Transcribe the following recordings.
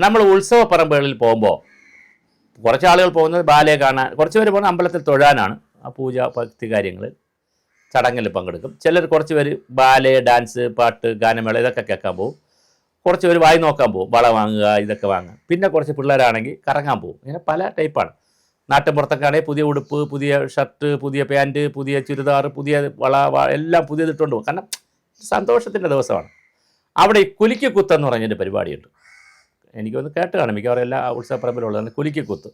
നമ്മൾ ഉത്സവ പറമ്പുകളിൽ പോകുമ്പോൾ കുറച്ച് ആളുകൾ പോകുന്നത് ബാലയെ കാണാൻ, കുറച്ച് പേര് പോകുന്നത് അമ്പലത്തിൽ തൊഴാനാണ്. ആ പൂജ ഭക്തി കാര്യങ്ങൾ ചടങ്ങിൽ പങ്കെടുക്കും. ചിലർ കുറച്ച് പേര് ബാലെ, ഡാൻസ്, പാട്ട്, ഗാനമേള ഇതൊക്കെ കേൾക്കാൻ പോകും. കുറച്ച് പേര് വായി നോക്കാൻ പോകും, വള വാങ്ങുക, ഇതൊക്കെ വാങ്ങുക. പിന്നെ കുറച്ച് പിള്ളേരാണെങ്കിൽ കറങ്ങാൻ പോകും. ഇങ്ങനെ പല ടൈപ്പാണ്. നാട്ടിൻപുറത്തൊക്കെ ആണെങ്കിൽ പുതിയ ഉടുപ്പ്, പുതിയ ഷർട്ട്, പുതിയ പാൻറ്റ്, പുതിയ ചുരിദാർ, പുതിയ വള എല്ലാം പുതിയതിട്ടുകൊണ്ട് പോകും. കാരണം സന്തോഷത്തിൻ്റെ ദിവസമാണ്. അവിടെ ഈ കുലിക്ക് കുത്തെന്ന് പറഞ്ഞൊരു പരിപാടിയുണ്ട്. എനിക്കൊന്ന് കേട്ട് കാണും, മിക്കവാറും എല്ലാ ഉത്സവപ്പറമ്പിലുള്ളതാണ് കുലിക്ക് കുത്ത്.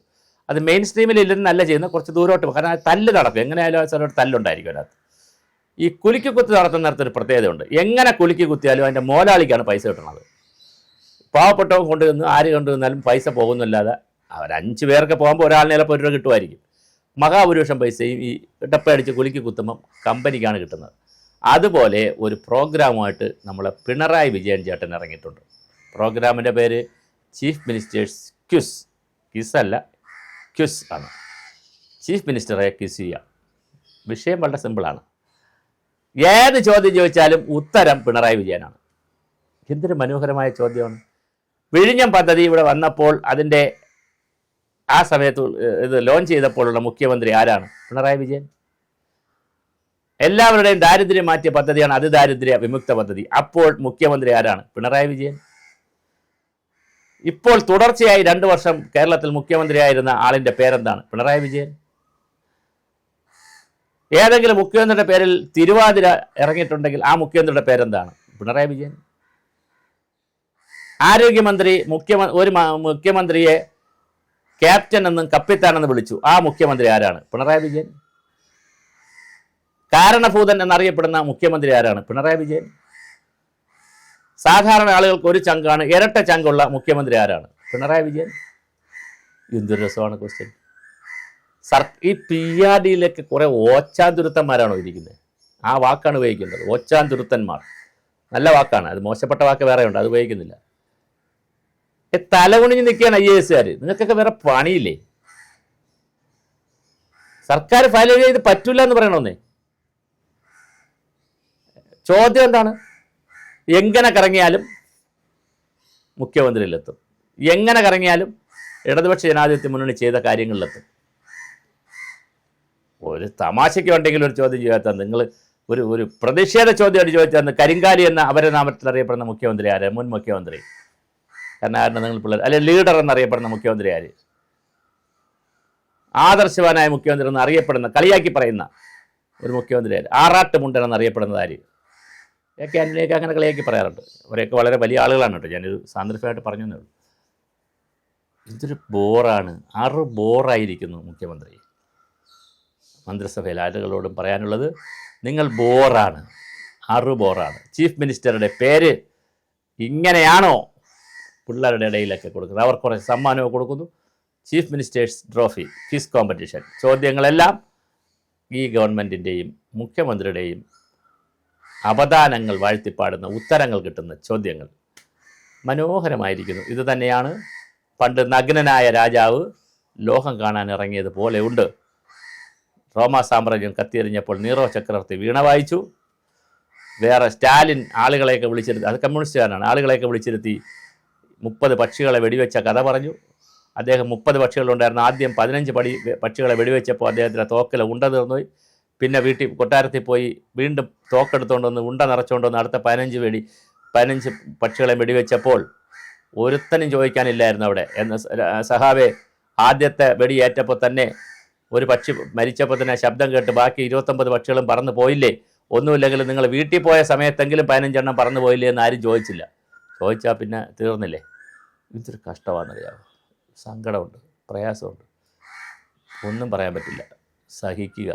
അത് മെയിൻ സ്ട്രീമിൽ ഇല്ലെന്നല്ല ചെയ്യുന്നത്, കുറച്ച് ദൂരോട്ട് പോകും. കാരണം തല്ല് നടക്കും, എങ്ങനെയായാലും ചിലർ തല്ലുണ്ടായിരിക്കും അതിനകത്ത്. ഈ കുലിക്ക് കുത്ത് നടത്തുന്നിടത്തൊരു പ്രത്യേകതയുണ്ട്. എങ്ങനെ കുലിക്ക് കുത്തിയാലും അതിൻ്റെ മോലാളിക്കാണ് പൈസ കിട്ടുന്നത്. പാവപ്പെട്ടവൻ കൊണ്ടുവന്ന് ആര് കൊണ്ടുവന്നാലും പൈസ പോകുന്നില്ലാതെ അവർ 5 പേർക്ക് പോകുമ്പോൾ ഒരാളിനെ ചിലപ്പോൾ 1 രൂപ കിട്ടുമായിരിക്കും. മഹാഭൂരിപക്ഷം പൈസയും ഈ ഇടപ്പയടിച്ച് കുലിക്ക് കുത്തുമ്പം കമ്പനിക്കാണ് കിട്ടുന്നത്. അതുപോലെ ഒരു പ്രോഗ്രാമുമായിട്ട് നമ്മളെ പിണറായി വിജയൻ ചേട്ടൻ ഇറങ്ങിയിട്ടുണ്ട്. പ്രോഗ്രാമിൻ്റെ പേര് ചീഫ് മിനിസ്റ്റേഴ്സ് ക്വിസ്. ക്വിസല്ല, ക്വിസ് ആണ്. ചീഫ് മിനിസ്റ്ററെ ക്വിസ് ചെയ്യുക. വിഷയം വളരെ സിമ്പിളാണ്. ഏത് ചോദ്യം ചോദിച്ചാലും ഉത്തരം പിണറായി വിജയനാണ്. എന്തൊരു മനോഹരമായ ചോദ്യമാണ്. വിഴിഞ്ഞം പദ്ധതി ഇവിടെ വന്നപ്പോൾ അതിൻ്റെ ആ സമയത്ത് ഇത് ലോഞ്ച് ചെയ്തപ്പോഴുള്ള മുഖ്യമന്ത്രി ആരാണ്? പിണറായി വിജയൻ. എല്ലാവരുടെയും ദാരിദ്ര്യം മാറ്റിയ പദ്ധതിയാണ് അതിദാരിദ്ര്യ വിമുക്ത പദ്ധതി. അപ്പോൾ മുഖ്യമന്ത്രി ആരാണ്? പിണറായി വിജയൻ. ഇപ്പോൾ തുടർച്ചയായി 2 വർഷം കേരളത്തിൽ മുഖ്യമന്ത്രിയായിരുന്ന ആളിൻ്റെ പേരെന്താണ്? പിണറായി വിജയൻ. ഏതെങ്കിലും മുഖ്യമന്ത്രിയുടെ പേരിൽ തിരുവാതിര ഇറങ്ങിയിട്ടുണ്ടെങ്കിൽ ആ മുഖ്യമന്ത്രിയുടെ പേരെന്താണ്? പിണറായി വിജയൻ. ആരോഗ്യമന്ത്രി ഒരു മുഖ്യമന്ത്രിയെ ക്യാപ്റ്റൻ എന്നും കപ്പിത്താനെന്ന് വിളിച്ചു. ആ മുഖ്യമന്ത്രി ആരാണ്? പിണറായി വിജയൻ. കാരണഭൂതൻ എന്നറിയപ്പെടുന്ന മുഖ്യമന്ത്രി ആരാണ്? പിണറായി വിജയൻ. സാധാരണ ആളുകൾക്ക് ഒരു ചങ്കാണ്, ഇരട്ട ചങ്കുള്ള മുഖ്യമന്ത്രി ആരാണ്? പിണറായി വിജയൻ. എന്തൊരു രസമാണ് ക്വസ്റ്റ്യൻ. ഈ PRDയിലേക്ക് കുറെ ഓച്ചാന്തുരുത്തന്മാരാണോ ഇരിക്കുന്നത്? ആ വാക്കാണ് ഉപയോഗിക്കേണ്ടത്, ഓച്ചാന്തുരുത്തന്മാർ. നല്ല വാക്കാണ്, അത് മോശപ്പെട്ട വാക്ക് വേറെയുണ്ട്, അത് ഉപയോഗിക്കുന്നില്ല. തലകുണിഞ്ഞ് നിൽക്കുകയാണ് IASകാർ. നിങ്ങൾക്കൊക്കെ വേറെ പണിയില്ലേ? സർക്കാർ ഫയൽ ചെയ്ത് പറ്റൂല എന്ന് പറയണമെന്നേ. ചോദ്യം എന്താണ്? എങ്ങനെ കറങ്ങിയാലും മുഖ്യമന്ത്രിയിലെത്തും, എങ്ങനെ കറങ്ങിയാലും ഇടതുപക്ഷ ജനാധിപത്യ മുന്നണി ചെയ്ത കാര്യങ്ങളിലെത്തും. ഒരു തമാശയ്ക്ക് ഉണ്ടെങ്കിലും ഒരു ചോദ്യം ചോദിച്ചാൽ, നിങ്ങൾ ഒരു പ്രതിഷേധ ചോദ്യമായിട്ട് ചോദിച്ചാൽ, കരിങ്കാലി എന്ന അവരെ നാമത്തിൽ അറിയപ്പെടുന്ന മുഖ്യമന്ത്രി ആര്? മുൻ മുഖ്യമന്ത്രി. കാരണം ആരുടെ നിങ്ങൾ പിള്ളേർ, അല്ലെങ്കിൽ ലീഡർ എന്നറിയപ്പെടുന്ന മുഖ്യമന്ത്രി ആര്? ആദർശവാനായ മുഖ്യമന്ത്രി എന്ന് അറിയപ്പെടുന്ന, കളിയാക്കി പറയുന്ന ഒരു മുഖ്യമന്ത്രി ആര്? ആറാട്ടുമുണ്ടൻ എന്നറിയപ്പെടുന്നത് ആര്? ആന്റണിയൊക്കെ അങ്ങനെ കളിയാക്കി പറയാറുണ്ട്. അവരെയൊക്കെ വളരെ വലിയ ആളുകളാണ് കേട്ടോ. ഞാനൊരു സാന്ദർഭികമായിട്ട് പറഞ്ഞു തന്നേ ഉള്ളൂ. ഇതൊരു ബോറാണ്. ബോറായിരിക്കുന്നു മുഖ്യമന്ത്രി. മന്ത്രിസഭയിൽ ആളുകളോടും പറയാനുള്ളത്, നിങ്ങൾ ബോറാണ്, ബോറാണ്. ചീഫ് മിനിസ്റ്ററുടെ പേര് ഇങ്ങനെയാണോ പിള്ളേരുടെ ഇടയിലൊക്കെ കൊടുക്കുന്നത്? അവർ കുറച്ച് സമ്മാനമൊക്കെ കൊടുക്കുന്നു. Chief minister's trophy, quiz competition. ചോദ്യങ്ങളെല്ലാം ഈ ഗവൺമെൻറ്റിൻ്റെയും മുഖ്യമന്ത്രിയുടെയും അവദാനങ്ങൾ വാഴ്ത്തിപ്പാടുന്ന ഉത്തരങ്ങൾ കിട്ടുന്ന ചോദ്യങ്ങൾ മനോഹരമായിരിക്കുന്നു. ഇത് തന്നെയാണ് പണ്ട് നഗ്നനായ രാജാവ് ലോകം കാണാൻ ഇറങ്ങിയത് പോലെ ഉണ്ട്. റോമാ സാമ്രാജ്യം കത്തിയെറിഞ്ഞപ്പോൾ നീറോ ചക്രവർത്തി വീണ വായിച്ചു. വേറെ സ്റ്റാലിൻ ആളുകളെയൊക്കെ വിളിച്ചിരുത്തി, അത് കമ്മ്യൂണിസ്റ്റുകാരനാണ്, ആളുകളെയൊക്കെ വിളിച്ചിരുത്തി 30 പക്ഷികളെ വെടിവെച്ച കഥ പറഞ്ഞു. അദ്ദേഹം 30 പക്ഷികളുണ്ടായിരുന്നു. ആദ്യം 15 പക്ഷികളെ വെടിവെച്ചപ്പോൾ അദ്ദേഹത്തിൻ്റെ തോക്കിൽ ഉണ്ട തീർന്നുപോയി. പിന്നെ വീട്ടിൽ കൊട്ടാരത്തിൽ പോയി വീണ്ടും തോക്കെടുത്തുകൊണ്ട് വന്ന് ഉണ്ട നിറച്ചുകൊണ്ട് വന്ന് അടുത്ത 15 പക്ഷികളെ വെടിവെച്ചപ്പോൾ ഒരുത്തനും ചോദിക്കാനില്ലായിരുന്നു അവിടെ. എന്ന് സഹാബെ, ആദ്യത്തെ വെടിയേറ്റപ്പോൾ തന്നെ ഒരു പക്ഷി മരിച്ചപ്പോൾ തന്നെ ശബ്ദം കേട്ട് ബാക്കി 29 പക്ഷികളും പറന്നു പോയില്ലേ? ഒന്നുമില്ലെങ്കിലും നിങ്ങൾ വീട്ടിൽ പോയ സമയത്തെങ്കിലും 15 എണ്ണം പറന്നു പോയില്ലേ എന്ന് ആരും ചോദിച്ചില്ല. ചോദിച്ചാൽ പിന്നെ തീർന്നില്ലേ? ഇതൊരു കഷ്ടമാണെന്നറിയാമോ? സങ്കടമുണ്ട്, പ്രയാസമുണ്ട്, ഒന്നും പറയാൻ പറ്റില്ല. സഹിക്കുക.